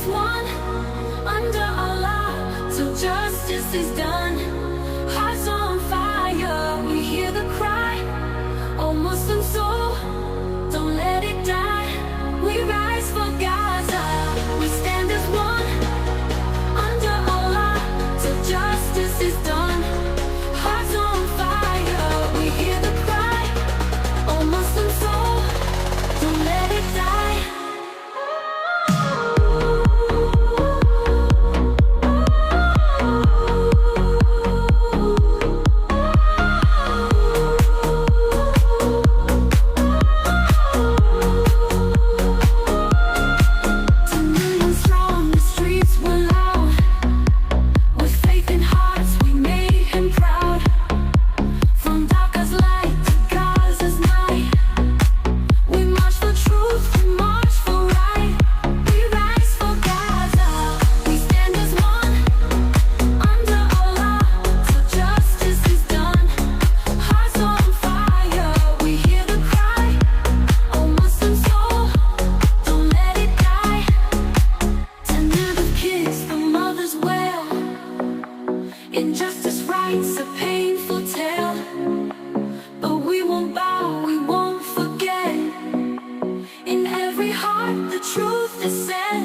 as one under Allah till justice is done. Hearts on fire, we hear the cry. Oh Muslim soul, don't let it die. We rise for Gaza, we stand as one under Allah till justice is done. Hearts on fire, we hear the cry. Oh Muslim soul, don't let it die. Injustice writes a painful tale, but we won't bow, we won't forget. In every heart the truth is said.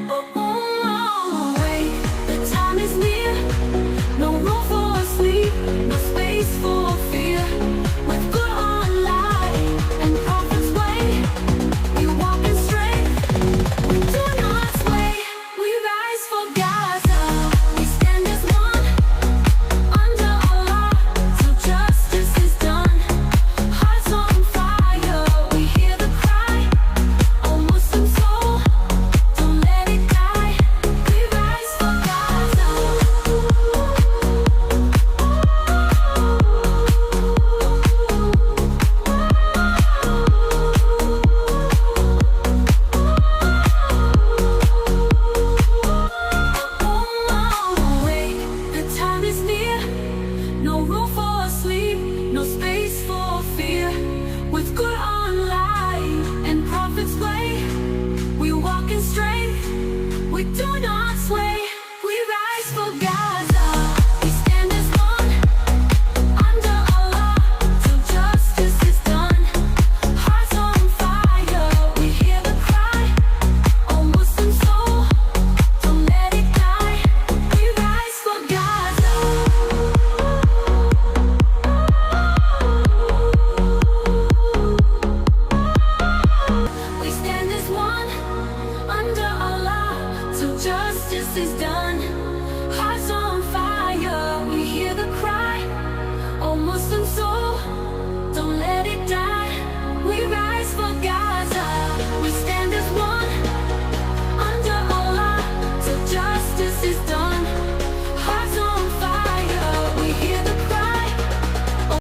Oh, wait, the time is near. No room for sleep, no space for fear. With Quran light and Prophet's way, we walk in strength, we do not sway. We rise for Gaza, we stand as one under Allah till justice is done. Hearts on fire, we hear the cry. Oh Muslim soul, don't let it die. We rise for Gaza. Oh, wait, the time is near. No room for sleep, no space for fear. With Quran light and Prophet's way, we walk in strength, we do not sway. We rise for Gaza, we stand as one under Allah till justice is done. Hearts on fire, we hear the cry. Oh Muslim soul, don't let it die. We rise for Gaza. We stand as one under Allah till justice is done.